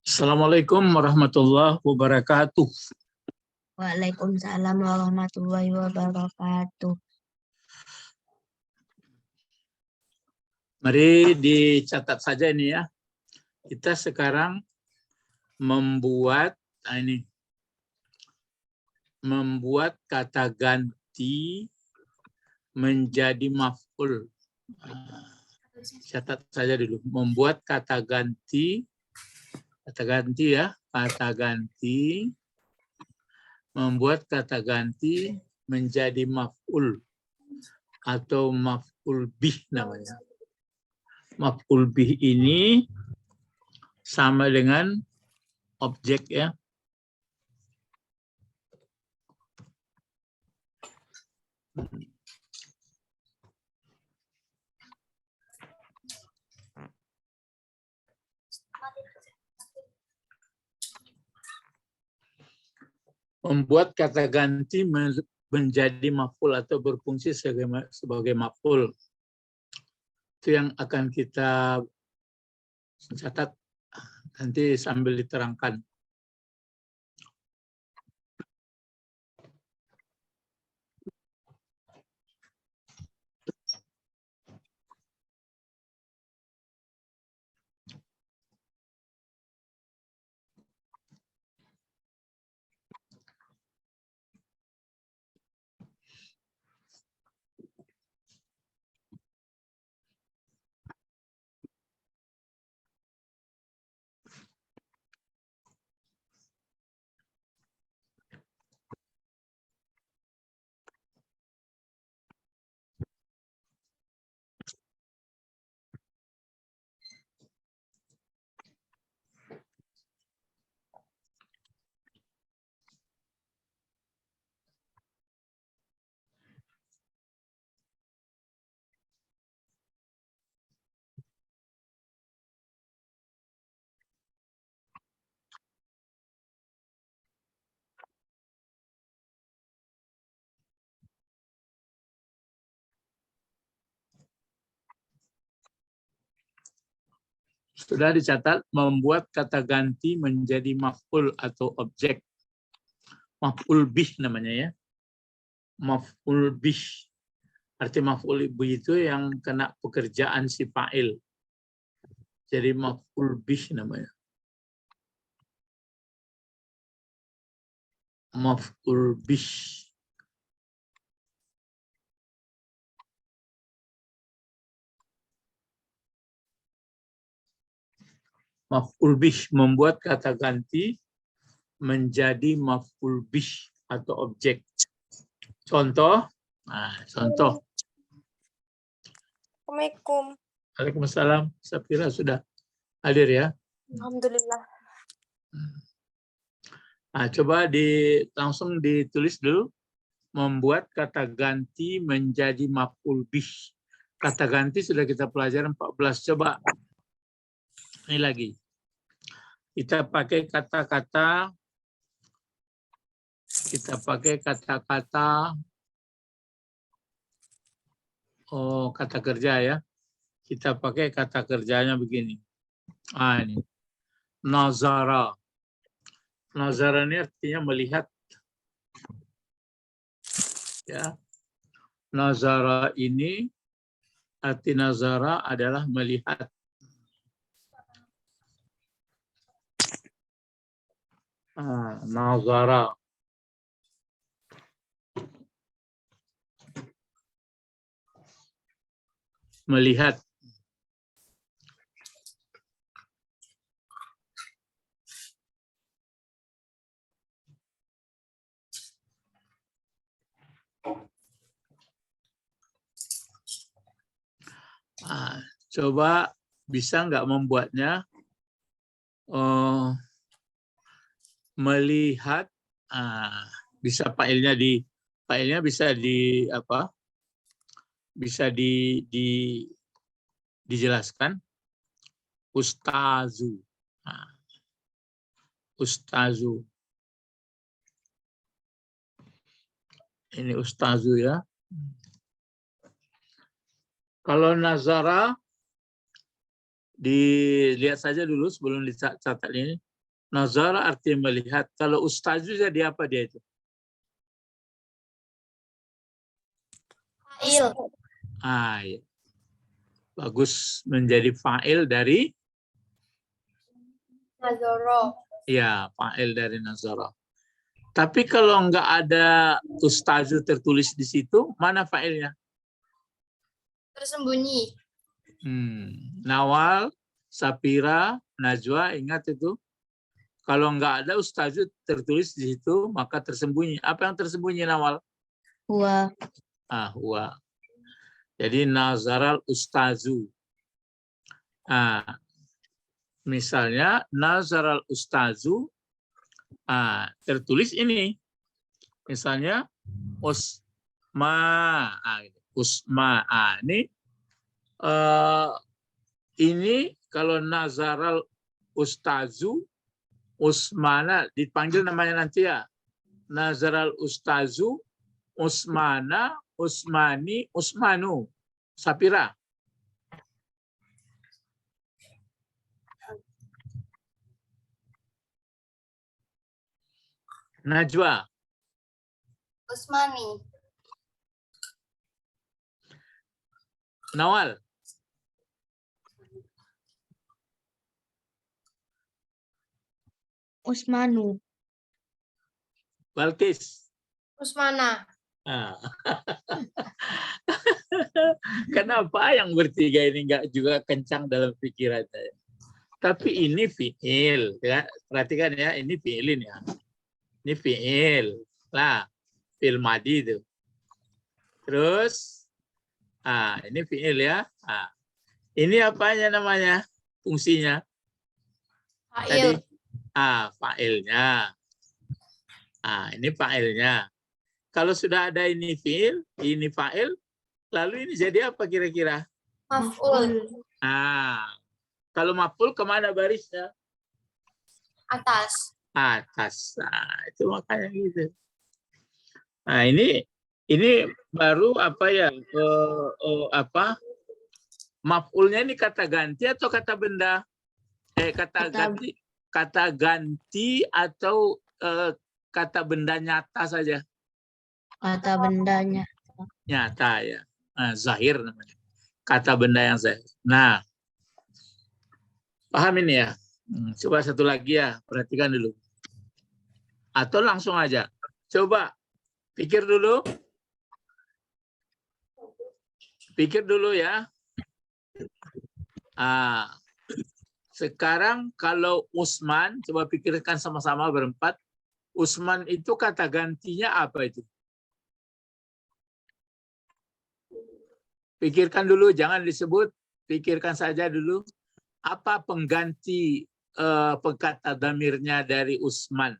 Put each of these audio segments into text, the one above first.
Assalamualaikum warahmatullahi wabarakatuh. Waalaikumsalam warahmatullahi wabarakatuh. Mari dicatat saja ini ya. Kita sekarang membuat kata ganti menjadi maf'ul. Catat saja dulu. Membuat kata ganti ya, kata ganti, membuat kata ganti menjadi maf'ul atau maf'ul bih namanya. Maf'ul bih ini sama dengan objek ya. Membuat kata ganti menjadi maf'ul atau berfungsi sebagai maf'ul. Itu yang akan kita catat nanti sambil diterangkan. Sudah dicatat membuat kata ganti menjadi maf'ul atau objek. Maf'ul bih namanya ya. Maf'ul bih. Arti maf'ul bih itu yang kena pekerjaan si fa'il. Jadi maf'ul bih namanya. Maf'ul bih. Maf'ul bih membuat kata ganti menjadi maf'ul bih atau objek. Contoh, contoh. Assalamualaikum. Waalaikumsalam. Safira sudah hadir ya. Alhamdulillah. Coba langsung ditulis dulu. Membuat kata ganti menjadi maf'ul bih. Kata ganti sudah kita pelajari 14. Coba ini lagi. Kita pakai kata-kata kata kerja ya. Kita pakai kata kerjanya begini. Ini. Nazara. Nazara ini artinya melihat. Ya. Nazara ini, arti nazara adalah melihat. Nazara. Melihat. Coba bisa nggak membuatnya melihat, bisa failnya bisa dijelaskan. Ustazu. Ustazu. Ini ustazu ya. Kalau nazara, dilihat saja dulu sebelum dicatat ini. Nazara artinya melihat. Kalau ustazu jadi apa dia itu? Fa'il. Ya. Bagus, menjadi fa'il dari Nazoro. ya, fa'il dari nazara. Tapi kalau nggak ada ustazu tertulis di situ, mana fa'ilnya? Tersembunyi. Nawal, Sapira, Najwa, ingat itu. Kalau nggak ada ustazu tertulis di situ, maka tersembunyi. Apa yang tersembunyi, Nawal? Huwa. Huwa. Jadi nazaral ustazu. Misalnya nazaral ustazu, tertulis ini. Misalnya Usma. Usma. Ini kalau nazaral ustazu, Usmana dipanggil namanya nanti ya. Nazaral ustazu, Usmana, Usmani, Usmanu, Sapira. Najwa. Usmani. Nawal. Usmanu. Balkis. Usmana. Kenapa yang bertiga ini nggak juga kencang dalam pikiran saya? Tapi ini fi'il, ya. Perhatikan ya, ini fi'ilin ya. Ini fi'il. Lah, fi'il madi itu. Terus, ini fi'il ya. Ini apanya namanya? Fungsinya? Fa'il. Fa'ilnya. Ini fa'ilnya. Kalau sudah ada ini fi'il, ini fa'il, lalu ini jadi apa kira-kira? Maf'ul. Kalau maf'ul kemana barisnya? Atas. Atas. Itu makanya gitu. Ini baru apa ya? Maf'ulnya ini kata ganti atau kata benda? Kata ganti atau kata benda nyata saja? Kata bendanya. Nyata ya. Zahir namanya. Kata benda yang zahir. Nah, paham ini ya? Coba satu lagi ya, perhatikan dulu. Atau langsung aja. Coba pikir dulu. Pikir dulu ya. Sekarang kalau Usman, coba pikirkan sama-sama berempat. Usman itu kata gantinya apa itu? Pikirkan dulu, jangan disebut. Pikirkan saja dulu. Apa pengganti kata damirnya dari Usman?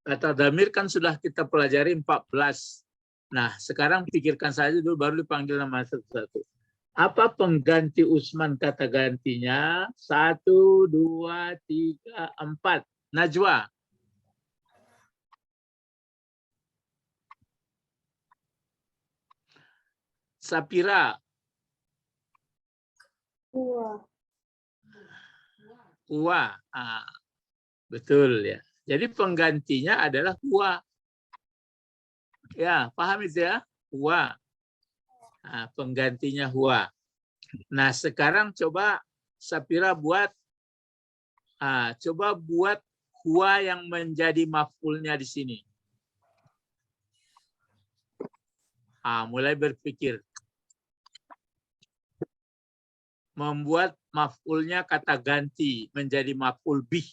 Kata damir kan sudah kita pelajari 14. Nah, sekarang pikirkan saja dulu, baru dipanggil nama satu-satu. Apa pengganti Usman kata gantinya? 1, 2, 3, 4. Najwa. Sapira. Huwa. Betul ya. Jadi penggantinya adalah huwa. Ya, paham itu ya? Huwa. Penggantinya huwa. Nah, sekarang coba Sapira buat huwa yang menjadi maf'ulnya di sini. Mulai berpikir. Membuat maf'ulnya kata ganti menjadi maf'ul bih.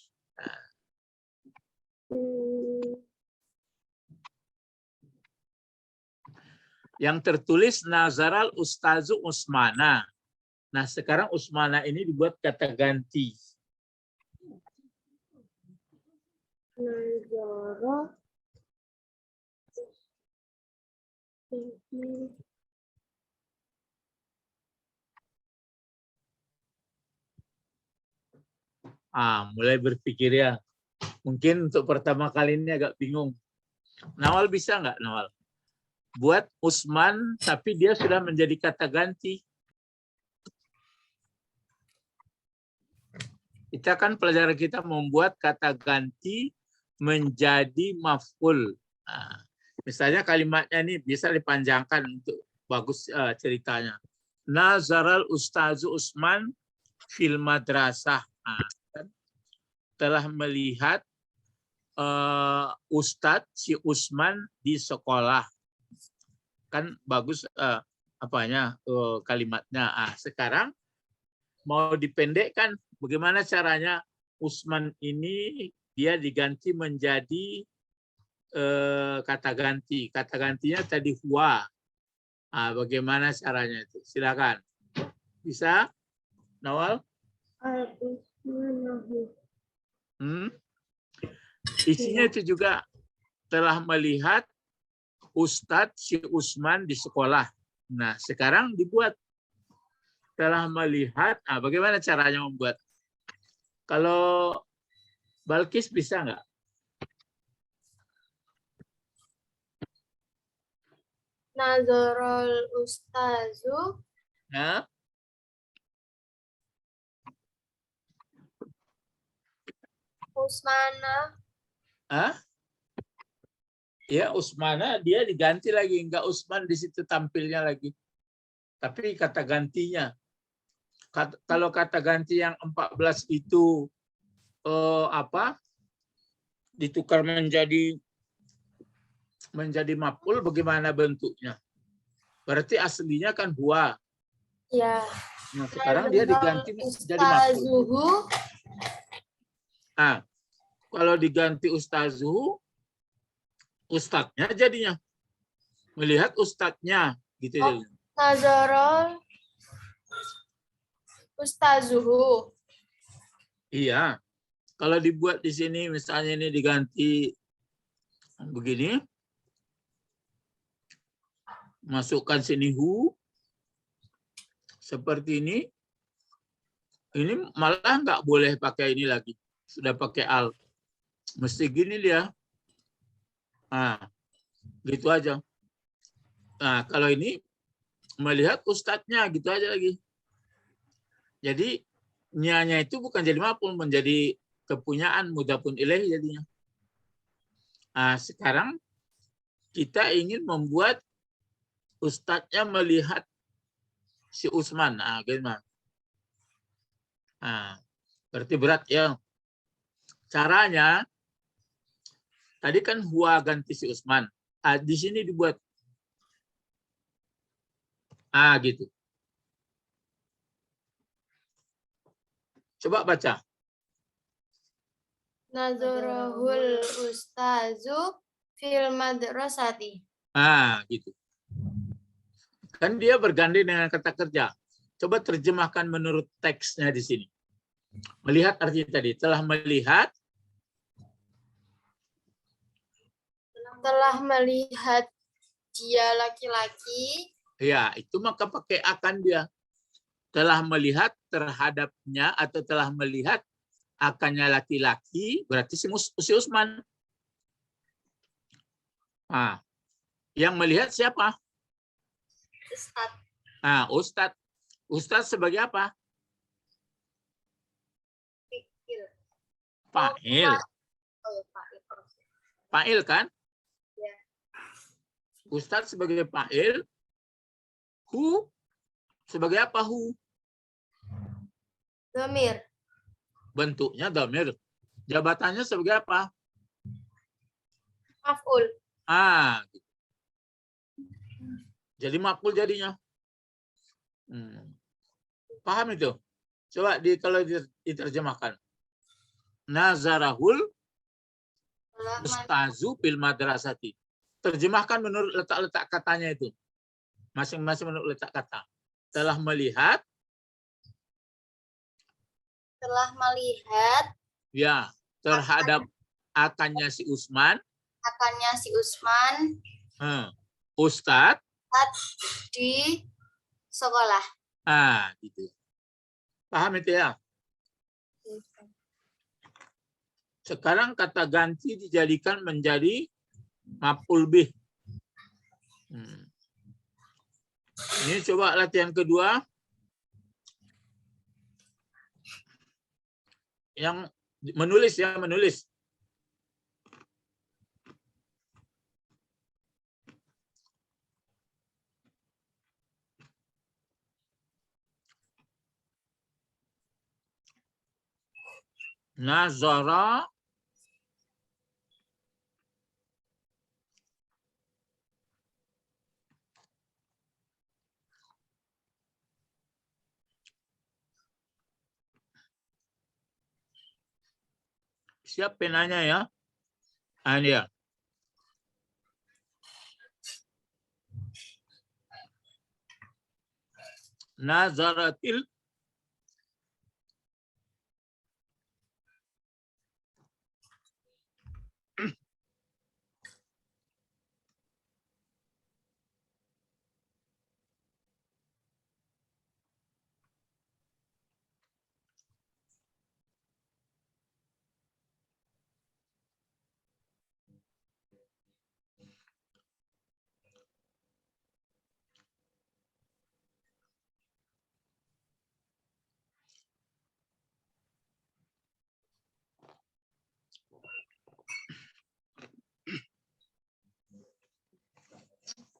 Yang tertulis nazaral ustazu Usmana. Nah, sekarang Usmana ini dibuat kata ganti. Mulai berpikir ya. Mungkin untuk pertama kali ini agak bingung. Nawal bisa nggak, Nawal? Buat Usman, tapi dia sudah menjadi kata ganti. Kita kan pelajaran kita membuat kata ganti menjadi maf'ul. Nah, misalnya kalimatnya ini bisa dipanjangkan untuk bagus ceritanya. Nazaral Ustazu Usman fil madrasah. Nah, kan? Telah melihat Ustadz si Usman di sekolah. Kan bagus kalimatnya. Sekarang mau dipendekkan, bagaimana caranya Usman ini dia diganti menjadi kata ganti. Kata gantinya tadi huwa. Bagaimana caranya itu? Silakan. Bisa? Nawal? Isinya itu juga telah melihat Ustadz si Usman di sekolah. Nah, sekarang dibuat telah melihat. Bagaimana caranya membuat? Kalau Balkis bisa nggak? Nazarul Ustazu Nah, Usmana. Ya Usmana dia diganti lagi, enggak Usman di situ tampilnya lagi. Tapi kata gantinya. Kalau kata ganti yang 14 itu ditukar menjadi maf'ul, bagaimana bentuknya? Berarti aslinya kan huwa. Ya. Nah, sekarang dia diganti jadi maf'ul. Ustazuhu. Kalau diganti ustazuhu, ustadznya jadinya. Melihat ustadznya gitu. Nazarul Ustazuhu. Iya. Kalau dibuat di sini misalnya ini diganti begini. Masukkan sini hu. Seperti ini. Ini malah nggak boleh pakai ini lagi. Sudah pakai al. Mesti gini dia. Gitu aja. Nah, kalau ini melihat ustadznya gitu aja lagi. Jadi nyanya itu bukan jadi maf'ul, menjadi kepunyaan mudhafun ilaih jadinya. Sekarang kita ingin membuat ustadznya melihat si Usman. Gimana? Berarti berat ya. Caranya tadi kan huwa ganti si Usman. Di sini dibuat gitu. Coba baca. Nazarul Ustazu fil madrasati. Gitu. Kan dia berganti dengan kata kerja. Coba terjemahkan menurut teksnya di sini. Melihat artinya tadi. Telah melihat. Telah melihat dia laki-laki. Ya, itu maka pakai akan dia. Telah melihat terhadapnya atau telah melihat akannya laki-laki, berarti si Usman. Yang melihat siapa? Ustadz. Ustadz. Ustadz sebagai apa? Fa'il. Fa'il kan? Ya. Ustadz sebagai fa'il. Hu sebagai apa hu? Dhamir. Bentuknya dhamir. Jabatannya sebagai apa? Maf'ul. Gitu. Jadi maf'ul jadinya. Paham itu? Coba kalau diterjemahkan. Nazarahul Ustazu fil madrasati. Terjemahkan menurut letak-letak katanya itu. Masing-masing menurut letak kata. Telah melihat. Ya, terhadap akannya si Usman. Ustadz. Di sekolah. Gitu. Paham itu ya? Sekarang kata ganti dijadikan menjadi maf'ul bih. Ini coba latihan kedua. Yang menulis ya, menulis. Nazara siap penanya ya. Ini ya. Nazaratil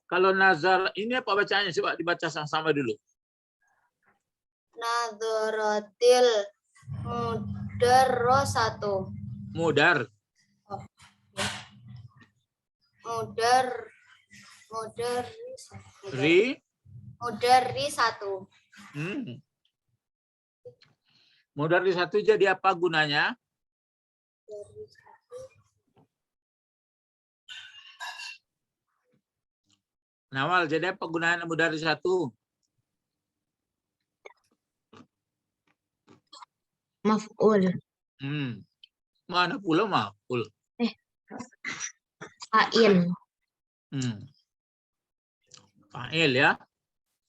kalau nazar ini apa bacanya? Coba dibaca sama-sama dulu. Nadharatil mudarrosatu. Mudar. Mudarrisatu. Mudar di satu jadi apa gunanya? Nawal, jadi apa gunanya mudar di satu? Maf'ul. Mana pula maf'ul? Fa'il. Fa'il ya.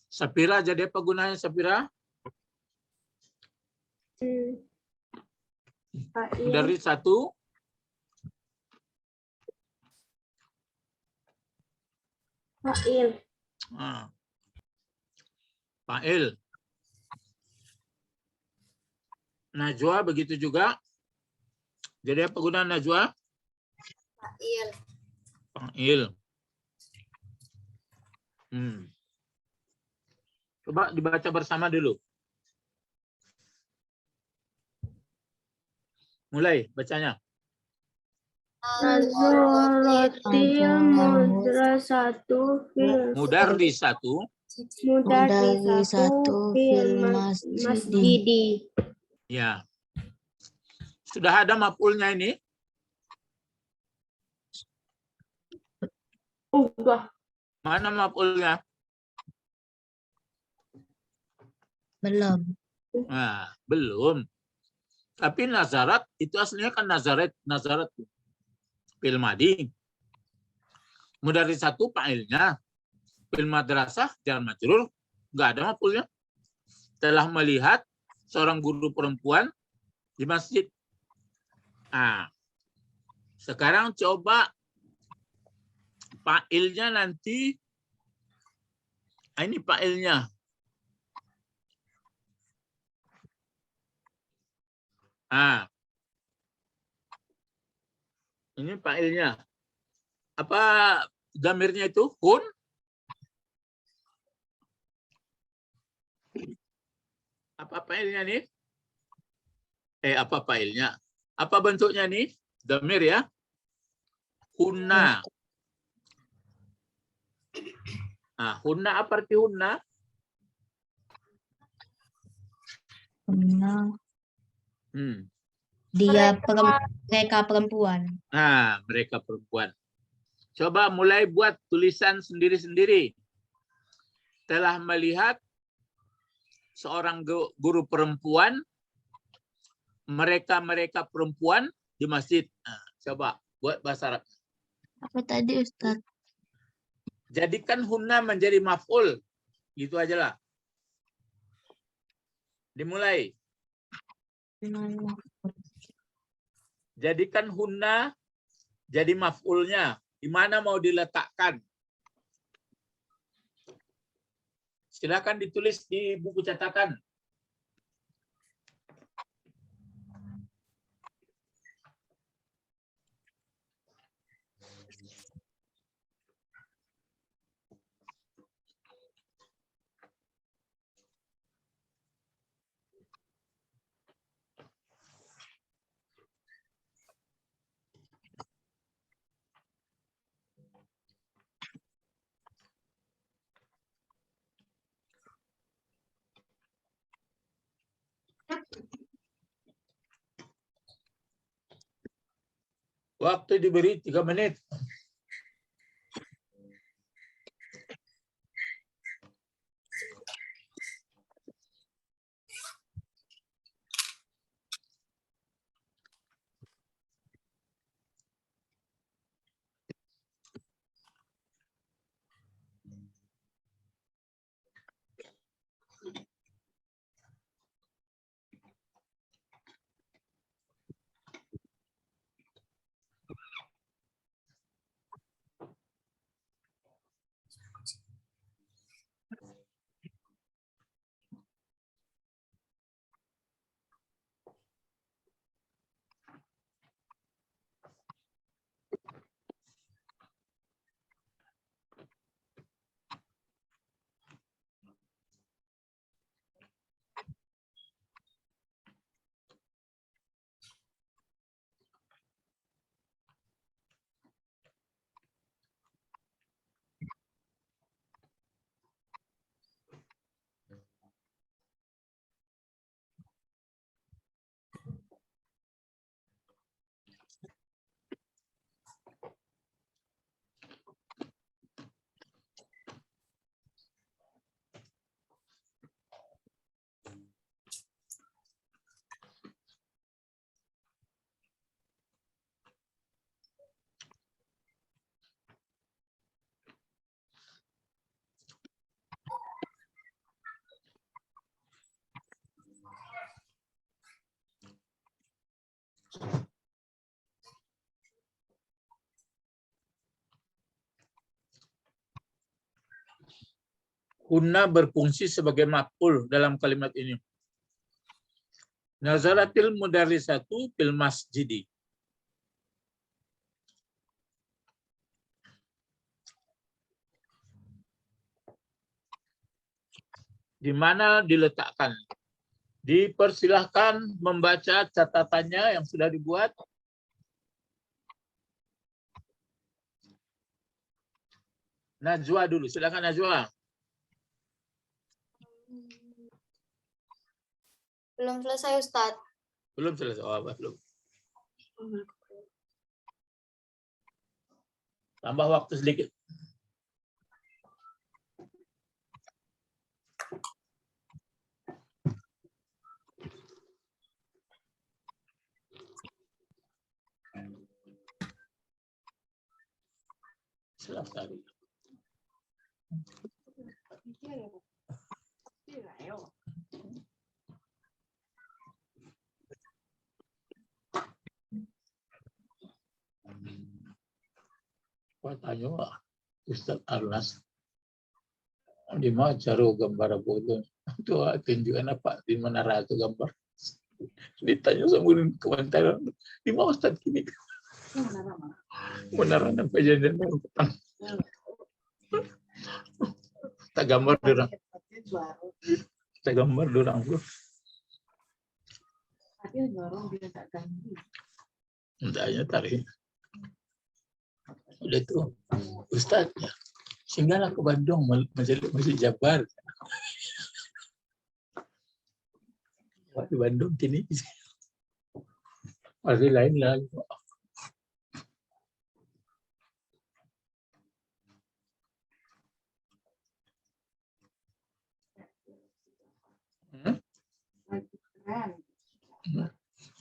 Sapira jadi apa gunanya Sapira? Dari satu. Fa'il. Fa'il. Najwa begitu juga. Jadi apa gunanya najwa? Fa'il. Fa'il. Coba dibaca bersama dulu. Mulai bacanya. Nazaratil mudrasatu fil Mudar di satu. Mudarrisatu fil masjidi. Ya. Sudah ada maf'ulnya ini? Udah. Mana maf'ulnya? Belum. Nah, belum. Tapi nazarat itu aslinya kan nazaret fil madi. Mudari satu fa'ilnya. Fil madrasah jar majrur enggak ada maf'ulnya. Telah melihat seorang guru perempuan di masjid. Nah, sekarang coba fa'ilnya nanti. Ini fa'ilnya. Ini fa'ilnya. Apa dhamirnya itu? Hun? Apa fa'ilnya nih? Apa fa'ilnya? Apa bentuknya nih? Dhamir ya? Hunna. Hunna apa arti hunna? Dia mereka perempuan. Mereka perempuan. Coba mulai buat tulisan sendiri-sendiri. Telah melihat seorang guru perempuan, mereka perempuan di masjid. Coba buat bahasa Arab. Apa tadi Ustaz? Jadikan hunna menjadi maf'ul. Gitu aja lah. Dimulai. Jadikan hunna jadi maf'ulnya. Di mana mau diletakkan? Silakan ditulis di buku catatan. Waktu diberi 3 menit. Kunna berfungsi sebagai maf'ul dalam kalimat ini. Nazaratil mudarrisatu fil masjidi. Di mana diletakkan. Dipersilahkan membaca catatannya yang sudah dibuat. Najwa dulu, silakan Najwa. Belum selesai, Ustadz. Belum selesai. Oh, belum. Tambah waktu sedikit. Silakan. Tanya Ustaz Arnas di mana cara gambar bodoh itu tunjukkan apa di mana itu gambar ditanya sama komentar di mana Ustaz kini beneran apa janjian petang tak gambar dorang entahnya tarik udah tuh Ustaz singgahlah ke Bandung masih Jabar di Bandung kini masih lain lah.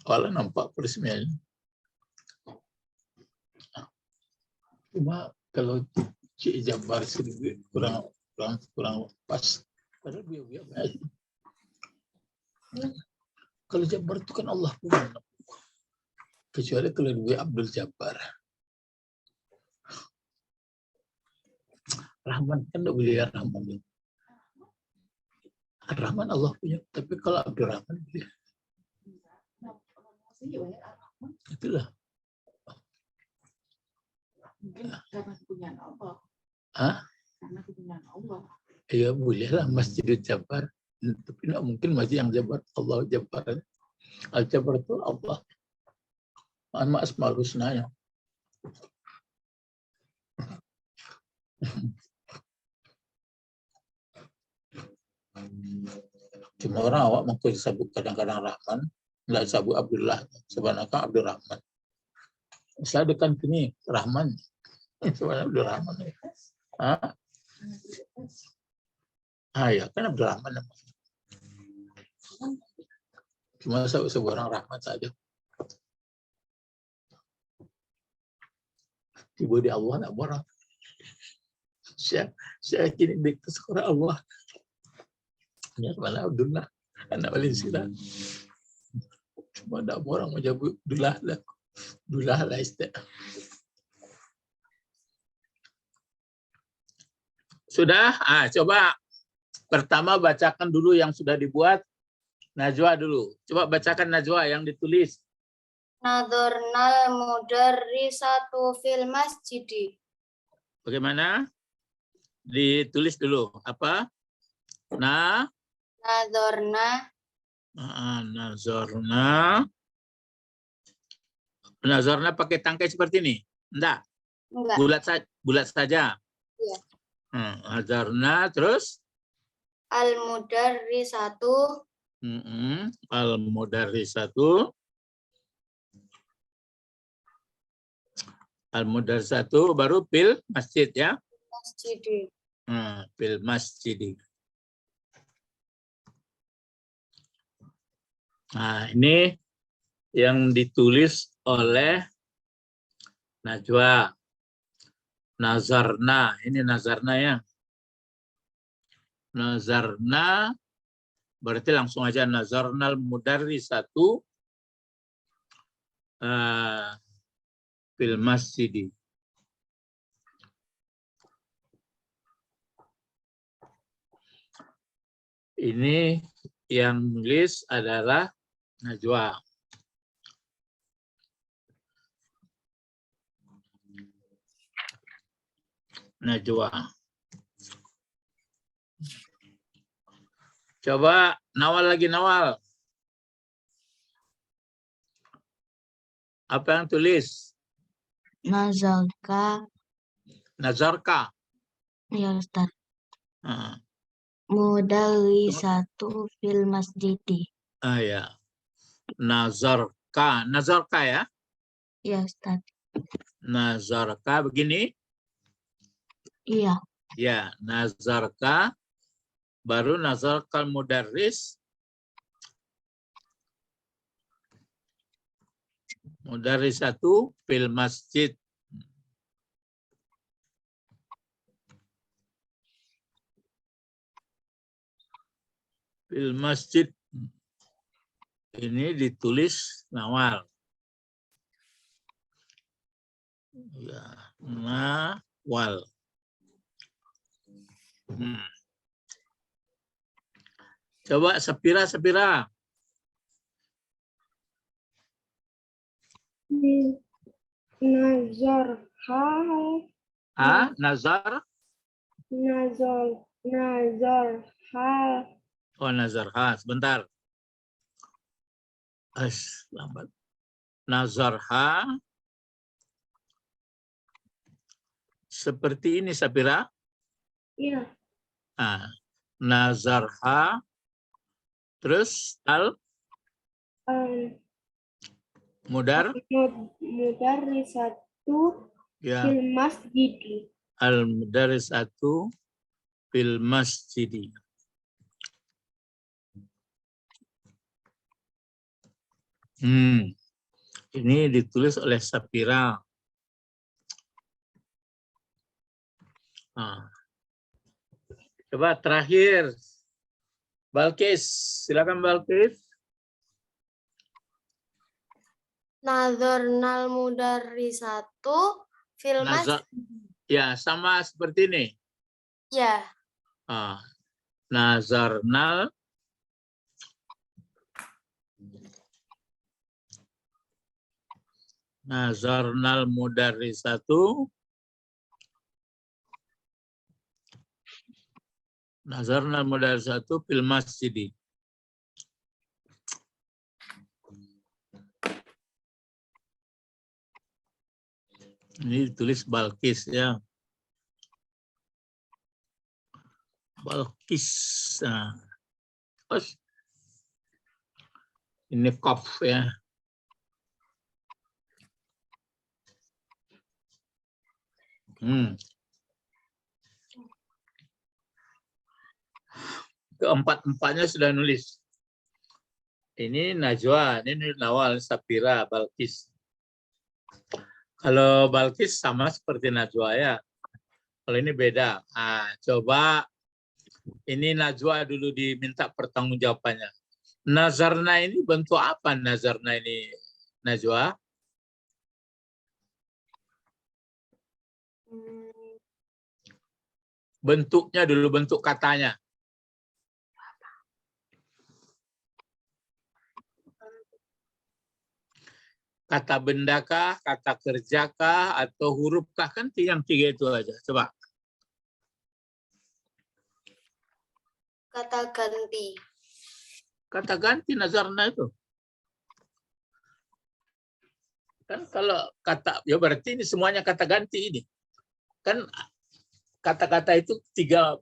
Kalau nampak peresmian cuma kalau Cik Jabar sedikit kurang pas padahal biar aja. Kalau Jabar itu kan Allah punya kecuali kalau dia Abdul Jabbar Rahman kan tidak boleh Rahman Rahman Allah punya tapi kalau Abdul Rahman boleh itulah mungkin karena kepunyaan Allah. Karena kepunyaan Allah. Iya bolehlah Masjidul Jabbar, tapi tidak mungkin masjid yang Jabbar. Allah Jabbar. Al Jabbar itu Allah. Nama Asmaul Husnanya. Cuma orang awak mau disebut kadang-kadang Rahman, tidak disebut Abdullah, sebenarnya Abdul Rahman. Saya dekan sini Rahman. Sebenarnya Abdul Rahman. Ya kan Abdul Rahman. Cuma seorang Rahmat saja. Tiba di Allah nak borang. Saya yakin itu seorang Allah. Ya mana Abdullah anak paling sila. Cuma tak borang menjawab Abdullah lah. Abdullah lah istilah. Sudah? Coba pertama bacakan dulu yang sudah dibuat. Najwa dulu. Coba bacakan Najwa yang ditulis. Nadornal mudarrisatu fil masjidi. Bagaimana? Ditulis dulu. Apa? Nadorna. Nazorna pakai tangkai seperti ini? Enggak. Bulat saja. Iya. Nazorna terus? Al-mudarrisatu. Al-mudarrisatu. Al-mudarrisatu baru fil masjid ya. Masjidi. Fil masjidi. Nah, ini yang ditulis oleh Najwa. Nazarna, ini Nazarna ya. Nazarna berarti langsung aja Nazarnal mudarrisatu fil masjidi. Ini yang nulis adalah Najwa. Najwa. Coba Nawal lagi, Nawal. Apa yang tulis? Nazarka. Nazarka. Ya Ustaz. Mudarrisatu fil masjidi. Ya. Nazarka. Nazarka ya? Ya Ustaz. Nazarka begini? Iya. Ya, nazarka. Baru nazarkal mudarris. Mudarrisatu fil masjid. Fil masjid. Ini ditulis Nawal. Ya, Nawal. Coba Sapira. Nazar. Oh, Nazarha. Sebentar. Lambat. Nazarha. Seperti ini, Sapira. Iya. Nazarha. Terus Mudarrisatu fil masjidi. Al-mudarrisatu fil masjidi. Ini ditulis oleh Sapira. Coba terakhir. Balkis, silakan Balkis. Nadornal mudarrisatu fil masjidi. Ya, sama seperti ini. Ya. Nazarnal mudarrisatu. Nazarnal mudarrisatu fil masjidi. Ini ditulis Balkis ya. Balkis. Ini Qaf ya. Keempat-empatnya sudah nulis. Ini Najwa, ini Nawal, Sapira, Balkis. Kalau Balkis sama seperti Najwa ya. Kalau ini beda. Coba ini Najwa dulu diminta pertanggungjawabannya. Nazarna ini bentuk apa Nazarna ini, Najwa? Bentuknya dulu, bentuk katanya. Kata bendakah, kata kerjakah, atau hurufkah? Kan yang tiga itu aja. Coba. Kata ganti. Kata ganti nazarna itu. Kan kalau kata, ya berarti ini semuanya kata ganti ini. Kan kata-kata itu tiga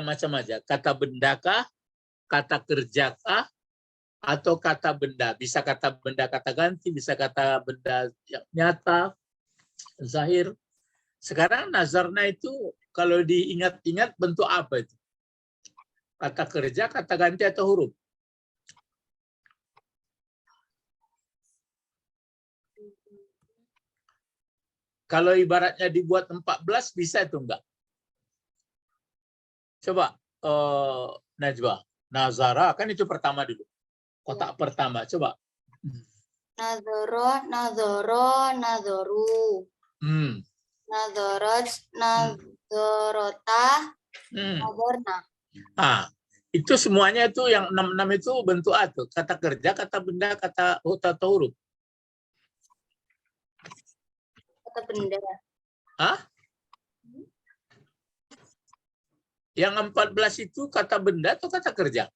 macam aja. Kata bendakah, kata kerjakah, atau kata benda. Bisa kata benda kata ganti, bisa kata benda yang nyata, zahir. Sekarang nazarna itu kalau diingat-ingat bentuk apa itu? Kata kerja, kata ganti, atau huruf? Kalau ibaratnya dibuat 14 bisa itu enggak? Coba Najwa, nazara kan itu pertama dulu. Kotak pertama, coba. Nadoro, nadoro, nadoru. Nadorot, nadorota, nadorna. Itu semuanya itu yang 6 itu bentuk atau kata kerja, kata benda, kata huruf. Kata benda. Yang 14 itu kata benda atau kata kerja?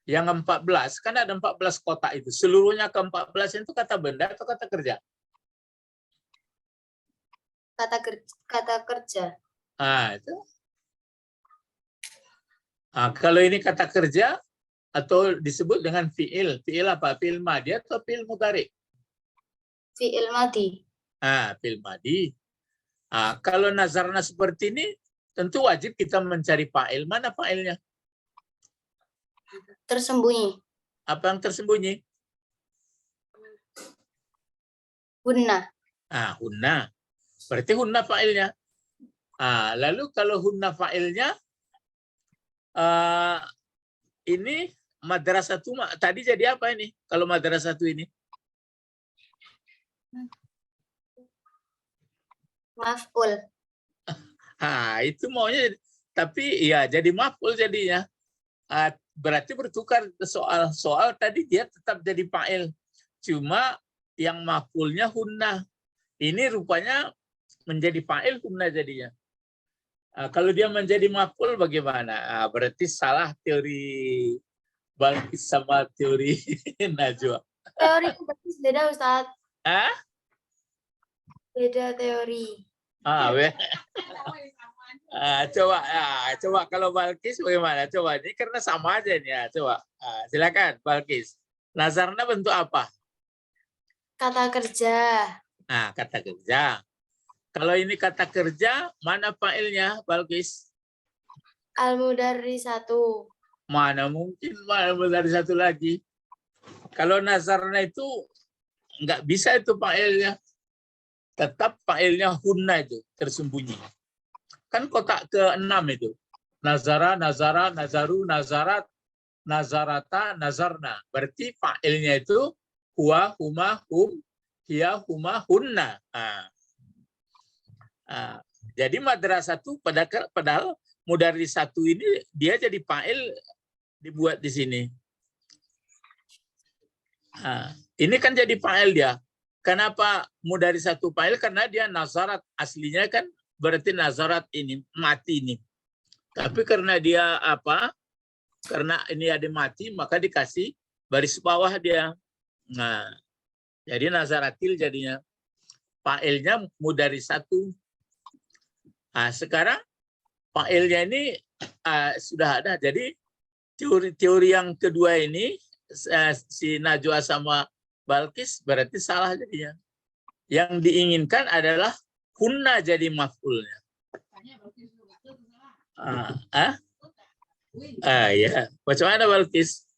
Yang 14, kan ada 14 kotak itu. Seluruhnya ke 14 itu kata benda atau kata kerja? Kata kerja. Itu. Kalau ini kata kerja atau disebut dengan fi'il. Fi'il apa? Fi'il madi atau fi'il mudhari? Fi'il madi. Fi'il madi. Kalau nazarna seperti ini, tentu wajib kita mencari fa'il. Mana fa'ilnya? Tersembunyi. Apa yang tersembunyi? Hunna. Hunna. Berarti hunna fa'ilnya. Lalu kalau hunna fa'ilnya, ini madrasatu tadi jadi apa ini? Kalau madrasatu ini? Maf'ul. Itu maunya, tapi ya jadi maf'ul jadinya. Berarti bertukar soal tadi dia tetap jadi fa'il. Cuma yang maf'ulnya hunna. Ini rupanya menjadi fa'il hunna jadinya. Kalau dia menjadi maf'ul bagaimana? Berarti salah teori Balkis sama teori Najwa. Teori Balkis beda, Ustaz. Beda teori. Coba kalau Balkis bagaimana? Coba ini karena sama aja nih ya. Coba silakan Balkis. Nazarna bentuk apa? Kata kerja. Kata kerja. Kalau ini kata kerja, mana fa'ilnya Balkis? Al-mudarrisatu. Mana mungkin al-mudarrisatu lagi? Kalau nazarna itu nggak bisa itu fa'ilnya. Tetap fa'ilnya hunna itu tersembunyi. Kan kotak ke-6 itu. Nazara, nazara, nazaru, nazarat, nazarata, nazarna. Berarti fa'ilnya itu huwa, huma, hum, hiya, huma, hunna. Jadi madrasatu padahal mudarrisatu ini dia jadi fa'il dibuat di sini. Ini kan jadi fa'il dia. Kenapa mudarrisatu fa'il? Karena dia nazarat, aslinya kan berarti nazarat ini mati ini. Tapi karena dia karena ini ada mati, maka dikasih baris bawah dia. Jadi nazaratil jadinya. Fa'ilnya mudarrisatu. Sekarang fa'ilnya ini sudah ada. Jadi teori yang kedua ini si Najwa sama Balkis berarti salah jadinya. Yang diinginkan adalah kunna jadi maf'ulnya. Ya. Macam mana Balkis?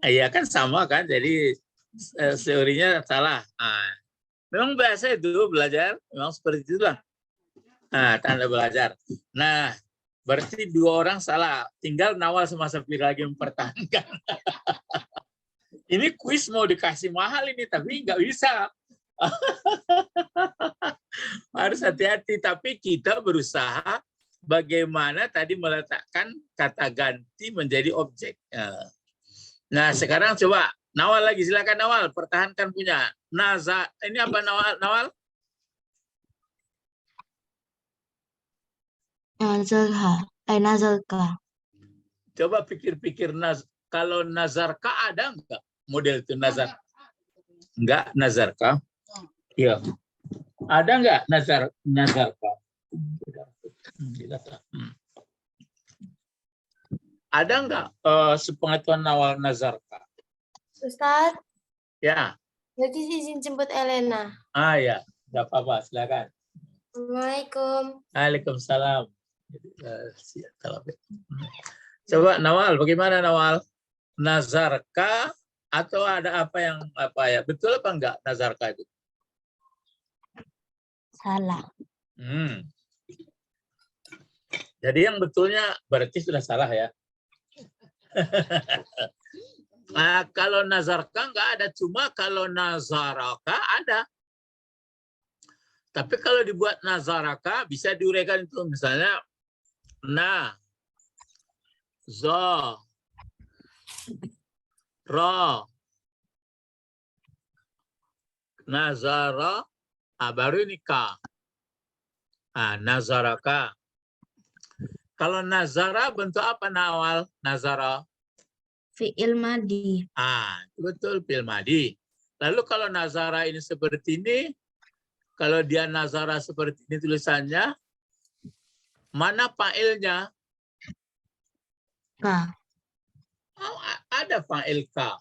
Iya kan sama kan, jadi teorinya salah. Memang biasa itu belajar, memang seperti itulah. Tanda belajar. Nah, berarti 2 orang salah. Tinggal Nawal sama Safir lagi mempertahankan. Ini kuis mau dikasih mahal ini, tapi nggak bisa. Harus hati-hati. Tapi kita berusaha bagaimana tadi meletakkan kata ganti menjadi objek. Nah, sekarang coba Nawal lagi. Silakan Nawal, pertahankan punya. Ini apa Nawal? Nazarka. Coba pikir-pikir, kalau nazarka ada enggak model itu nazar? Enggak, nazarka. Iya. Ada enggak nazarka? Ada enggak sepengetahuan Nawal nazarka? Ustadz, Ya. berarti izin jemput Elena. Ya, enggak apa-apa, silakan. Assalamualaikum. Waalaikumsalam. Coba Nawal, bagaimana Nawal? Nazarka atau ada apa ya? Betul apa enggak nazarka itu? Salah. Jadi yang betulnya berarti sudah salah ya. Kalau nazarka enggak ada, cuma kalau nazaraka ada. Tapi kalau dibuat nazaraka bisa diuraikan itu, misalnya nazara, baru ini ka. Nazaraka. Kalau nazara bentuk apa Nawal? Nazara. Fi'il madi. Betul, fi'il madi. Lalu kalau nazara ini seperti ini, kalau dia nazara seperti ini tulisannya, mana fa'ilnya? Ka. Ada fa'il ka.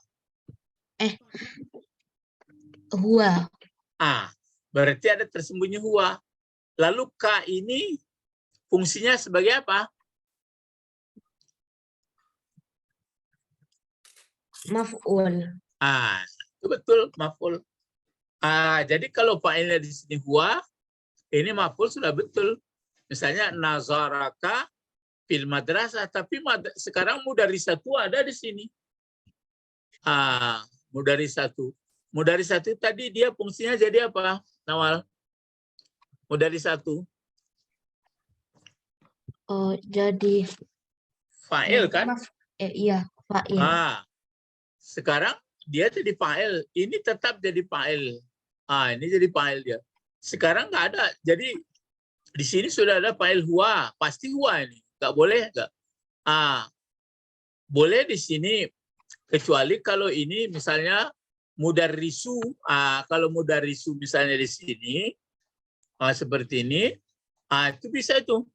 Huwa. Berarti ada tersembunyi huwa. Lalu ka ini fungsinya sebagai apa? Maf'ul. Itu betul, maf'ul. Jadi kalau fa'ilnya di sini huwa, ini maf'ul sudah betul. Misalnya nazaraka fil madrasah, tapi sekarang mudarisatu ada di sini. Mudarisatu. Mudarisatu tadi dia fungsinya jadi apa, Nawal? Mudarisatu. Jadi fa'il kan? Iya, fa'il. Sekarang dia jadi fa'il. Ini tetap jadi fa'il. Ini jadi fa'il dia. Sekarang nggak ada. Jadi di sini sudah ada fa'il huwa. Pasti huwa ini. Nggak boleh nggak? Boleh di sini, kecuali kalau ini misalnya mudarrisu. Kalau mudarrisu misalnya di sini seperti ini, itu bisa itu.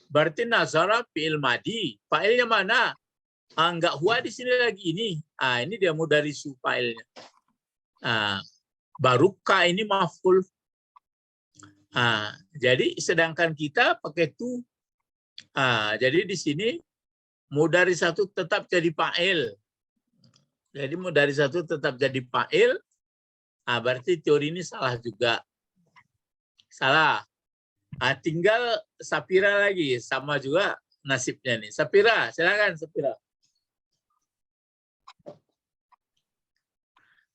Berarti nazara fi'il madi. Fa'ilnya mana? Enggak huwa di sini lagi ini. Ini dia mudarrisu fa'ilnya. Baru ka ini maf'ul. Jadi sedangkan kita pakai tu. Jadi di sini mudarisatu tetap jadi fa'il. Jadi mudarisatu tetap jadi fa'il. Berarti teori ini salah juga. Salah. Tinggal Sapira lagi, sama juga nasibnya nih. Sapira, silakan Sapira.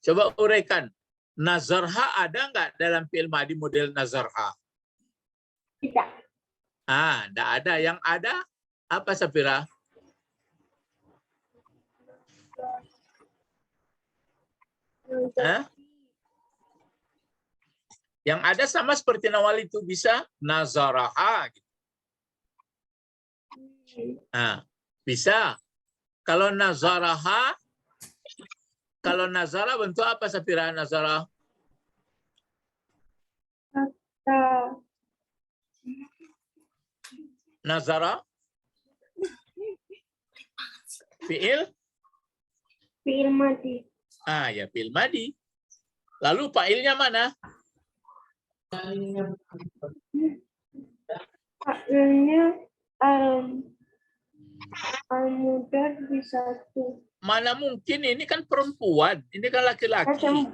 Coba uraikan. Nazarha ada nggak dalam fi'il madi model nazarha? Tidak. Nggak ada. Yang ada apa Sapira? Yang ada sama seperti Nawal itu, bisa nazaraha. Bisa. Kalau nazaraha, kalau nazara bentuk apa Sapira nazara? Nazara? Fi'il? Fi'il madi. Ya fi'il madi. Lalu fa'ilnya mana? Fa'ilnya al-mudhari satu. Mana mungkin ini kan perempuan, ini kan laki-laki.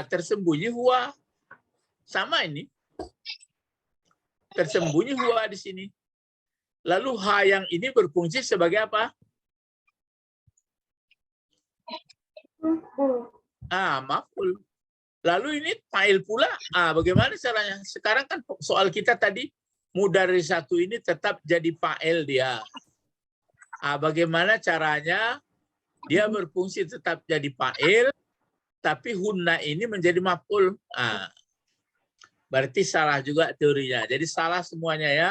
Tersembunyi huwa. Sama ini. Tersembunyi huwa di sini. Lalu ha yang ini berfungsi sebagai apa? Maf'ul. Lalu ini fa'il pula. Bagaimana caranya? Sekarang kan soal kita tadi mudhari satu ini tetap jadi fa'il dia. Bagaimana caranya dia berfungsi tetap jadi fa'il, tapi hunna ini menjadi maf'ul. Berarti salah juga teorinya. Jadi salah semuanya ya.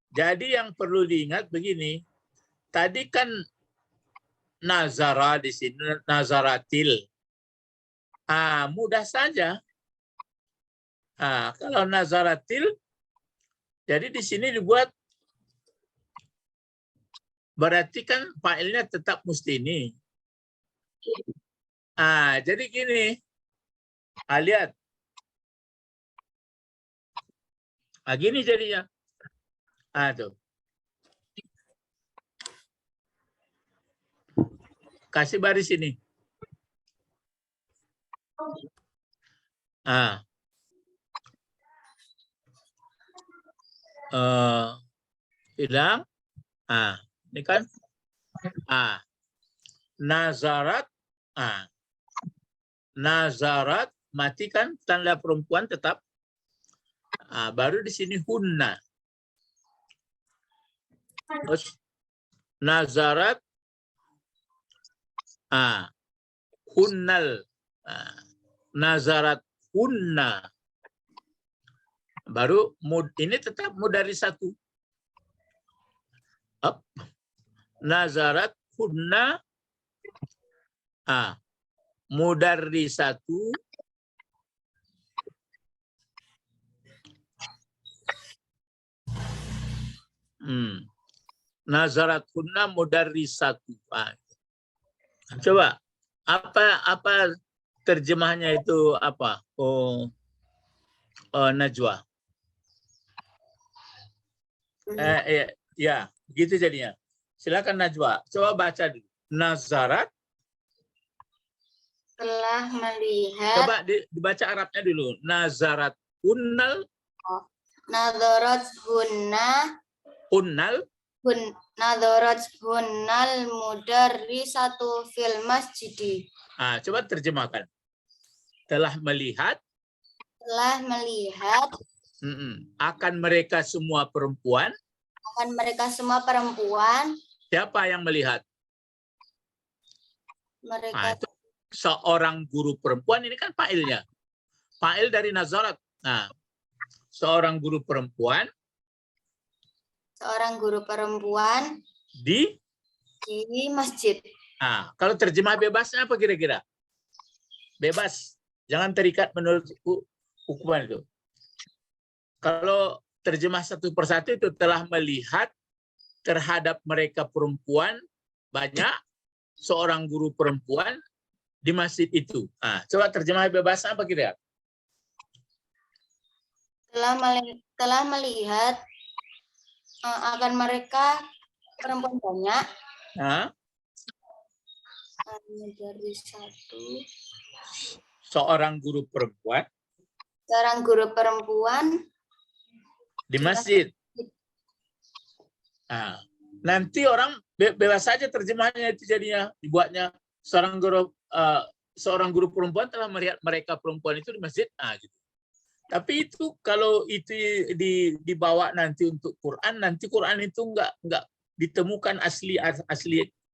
Jadi yang perlu diingat begini. Tadi kan nazara di sini, nazaratil. Mudah saja. Kalau nazaratil, jadi di sini dibuat, berarti kan fa'ilnya tetap mesti ini. Jadi gini, lihat. Gini jadinya. Tuh. Kasih baris ini. Bilang. Ini kan. Nazarat. Nazarat. Matikan tanda perempuan tetap. Baru di sini hunna. Terus nazarat hunnal. Nazarat hunna. Baru ini tetap mudhari satu. Nazarat hunna. Mudhari satu. Nazarat kunna mudarrisatu. Coba apa terjemahnya itu apa? Najwa. Ya, begitu jadinya. Silakan Najwa. Coba baca dulu. Nazarat. Telah melihat. Coba dibaca Arabnya dulu. Nazarat kunnal. Nazarat hunna. Hunnal. Nazarat hunnal mudarrisatu fil masjidi. Coba terjemahkan. Telah melihat. Telah melihat. Akan mereka semua perempuan. Akan mereka semua perempuan. Siapa yang melihat? Mereka. Itu seorang guru perempuan, ini kan fa'ilnya. Fa'il dari nazarat. Seorang guru perempuan. Seorang guru perempuan di masjid. Kalau terjemah bebasnya apa kira-kira? Bebas, jangan terikat menurut hukuman itu. Kalau terjemah satu persatu itu telah melihat terhadap mereka perempuan banyak, seorang guru perempuan di masjid itu. Coba terjemah bebasnya apa kira-kira? Telah melihat akan mereka perempuan banyak. Dari satu. Seorang guru perempuan. Seorang guru perempuan di masjid. Nanti orang bebas saja terjemahnya itu jadinya dibuatnya seorang guru perempuan telah melihat mereka perempuan itu di masjid. Gitu. Tapi itu kalau itu dibawa nanti untuk Quran, nanti Quran itu enggak ditemukan asli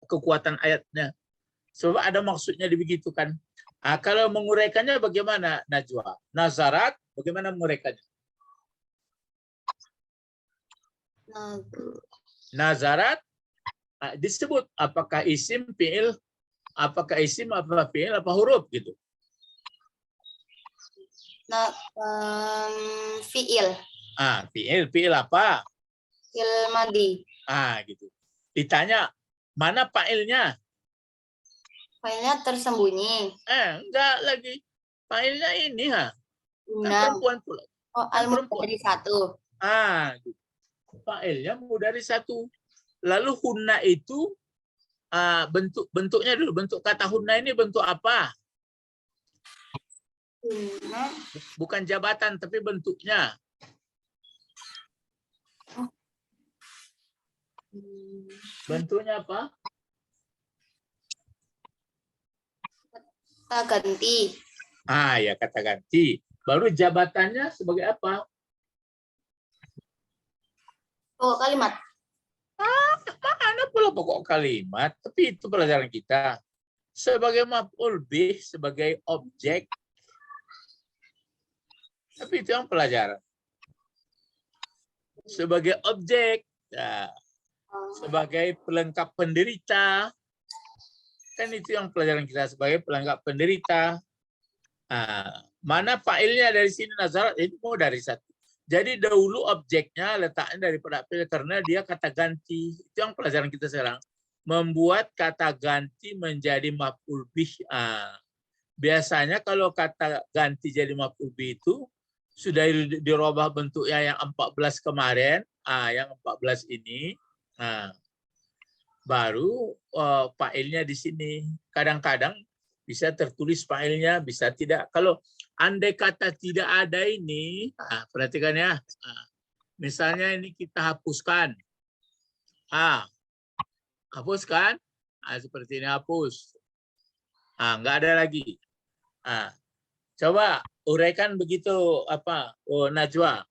kekuatan ayatnya. Sebab ada maksudnya dibegitukan. Kalau menguraikannya bagaimana Najwa? Nazarat, bagaimana menguraikannya? Nazarat disebut apakah isim, fi'il, apakah isim, apa fi'il, apa huruf gitu. Fi'il. Fi'il apa? Fi'il madi. Gitu. Ditanya, mana fa'ilnya? Fa'ilnya tersembunyi. Enggak lagi. Fa'ilnya ini, kan Huna. perempuan pula. Oh, Kan perempuan. al-mudari satu. Gitu. Fa'ilnya mudari satu. Lalu hunna itu bentuknya dulu. Bentuk kata hunna ini bentuk apa? Huna. Bukan jabatan, tapi bentuknya. Bentuknya apa? Kata ganti. Ya kata ganti. Baru jabatannya sebagai apa? Oh, kalimat. Mana pula pokok kalimat? Tapi itu pelajaran kita. Sebagai maf'ul bih, sebagai objek. Tapi itu yang pelajaran. Sebagai objek. Ya. Sebagai pelengkap penderita. Kan itu yang pelajaran kita sebagai pelengkap penderita. Mana fa'ilnya dari sini nazarat? Itu mau dari satu. Jadi dahulu objeknya letaknya daripada fa'il karena dia kata ganti. Itu yang pelajaran kita sekarang. Membuat kata ganti menjadi maf'ul bih. Biasanya kalau kata ganti jadi maf'ul bih itu sudah dirubah bentuknya yang 14 kemarin. Yang 14 ini. Baru fa'ilnya di sini. Kadang-kadang bisa tertulis fa'ilnya, bisa tidak. Kalau andai kata tidak ada ini, perhatikan ya. Misalnya ini kita hapuskan. Hapuskan. Seperti ini hapus. Nggak ada lagi. Coba uraikan begitu apa? Najwa.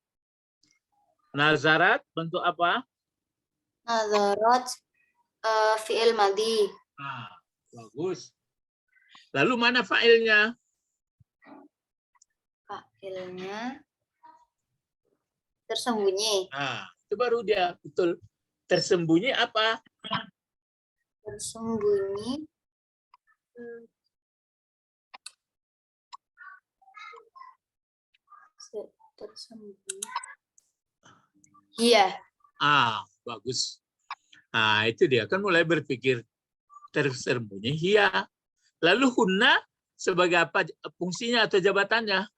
Nazarat bentuk apa? Nazarat fi'il madhi. Bagus. Lalu mana fa'ilnya? Fa'ilnya tersembunyi. Itu baru dia betul. Tersembunyi apa? Tersembunyi. Tersembunyi. Iya. Bagus. Itu dia kan mulai berpikir tersembunyi. Iya. Lalu hunna sebagai apa fungsinya atau jabatannya?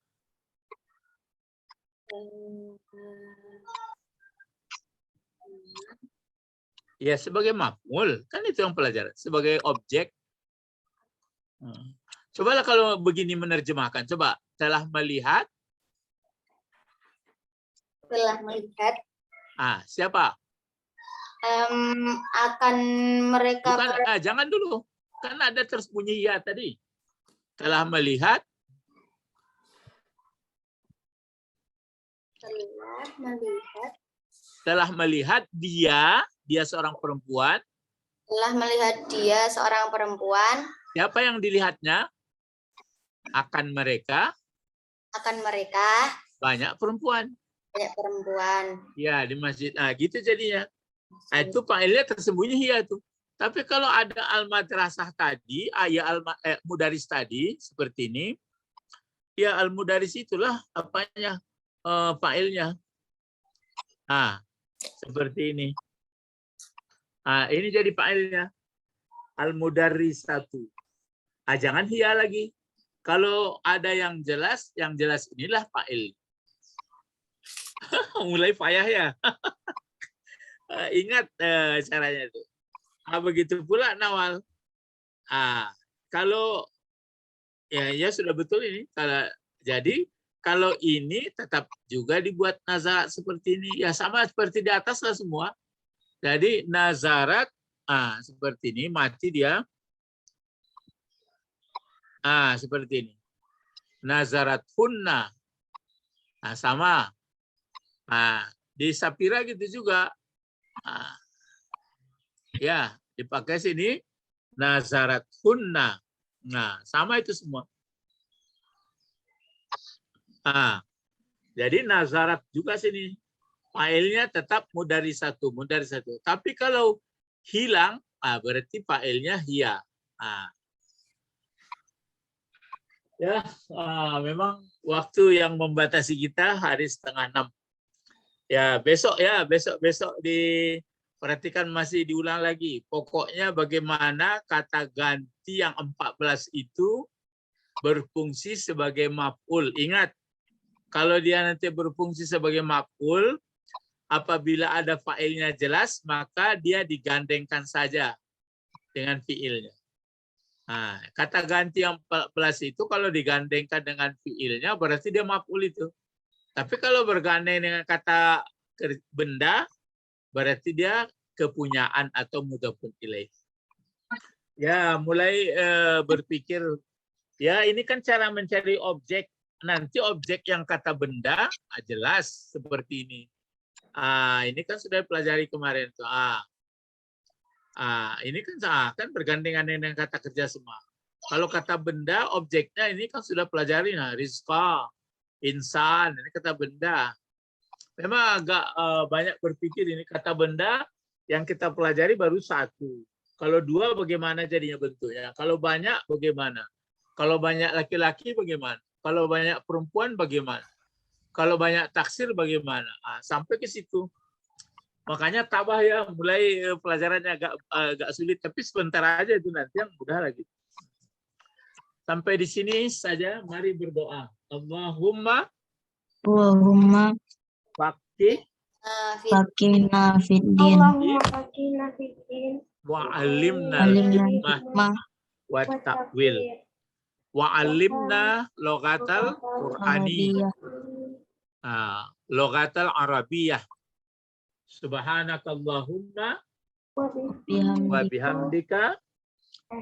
Ya sebagai maf'ul. Kan itu yang pelajaran. Sebagai objek. Cobalah kalau begini menerjemahkan. Coba. Telah melihat. Telah melihat. Siapa? Akan mereka. Bukan, jangan dulu. Kan ada tersembunyi ya tadi. Telah melihat. Telah melihat dia seorang perempuan. Telah melihat dia seorang perempuan. Siapa yang dilihatnya? Akan mereka. Akan mereka. Banyak perempuan. Banyak perempuan. Ya di masjid. Gitu jadinya. Itu fa'ilnya tersembunyi ya itu. Tapi kalau ada al-madrasah tadi, mudaris tadi seperti ini, ya al-mudaris itulah apanya fa'ilnya. Seperti ini. Ini jadi fa'ilnya. Al-mudarrisatu. Jangan hiya lagi. Kalau ada yang jelas inilah fa'il. Mulai payah ya. Ingat caranya itu. Begitu pula nawal. Kalau ya sudah betul ini. Jadi kalau ini tetap juga dibuat nazarat seperti ini. Ya sama seperti di atas lah semua. Jadi nazarat seperti ini mati dia. Seperti ini. Nazarat hunna. Sama. Di Sapira gitu juga. Ya, dipakai sini nazarat hunna. Sama itu semua. Jadi nazarat juga sini. Fa'ilnya tetap mudari satu. Tapi kalau hilang, berarti fa'ilnya hiya. Ya, memang waktu yang membatasi kita hari 5:30. Ya, besok di Perhatikan masih diulang lagi. Pokoknya bagaimana kata ganti yang 14 itu berfungsi sebagai maf'ul. Ingat, kalau dia nanti berfungsi sebagai maf'ul, apabila ada fa'ilnya jelas, maka dia digandengkan saja dengan fi'ilnya. Nah, kata ganti yang 14 itu kalau digandengkan dengan fi'ilnya, berarti dia maf'ul itu. Tapi kalau bergandeng dengan kata benda, berarti dia kepunyaan atau mudhafun ilaih. Ya, mulai berpikir, ya ini kan cara mencari objek. Nanti objek yang kata benda jelas seperti ini. Ini kan sudah pelajari kemarin tuh. Ini kan bergandengan dengan kata kerja semua. Kalau kata benda, objeknya ini kan sudah pelajari. Nah, rizqa, insan, ini kata benda. Memang agak banyak berpikir ini kata benda yang kita pelajari baru satu. Kalau dua bagaimana jadinya bentuknya? Kalau banyak bagaimana? Kalau banyak laki-laki bagaimana? Kalau banyak perempuan bagaimana? Kalau banyak taksir bagaimana? Sampai ke situ. Makanya tabah ya, mulai pelajarannya agak sulit, tapi sebentar aja itu nanti yang mudah lagi. Sampai di sini saja, mari berdoa. Allahumma fakih fakihna fiddin Allahumma fakihna fiddin wa'alimna alimna hikmah hikmah wa ta'wil wa'alimna logatal Qur'ani arabiyah logatal Arabiyah. Subhanakallahumma wa bihamdika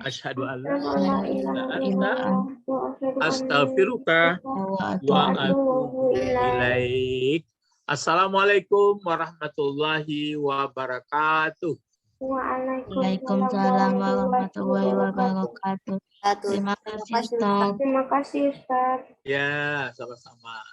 asyhadu an la ilaha illa anta astaghfiruka wa atubu ilaik. Assalamualaikum warahmatullahi wabarakatuh. Waalaikumsalam warahmatullahi wabarakatuh. Terima kasih Ustaz. Terima kasih Ustaz. Ya, sama-sama.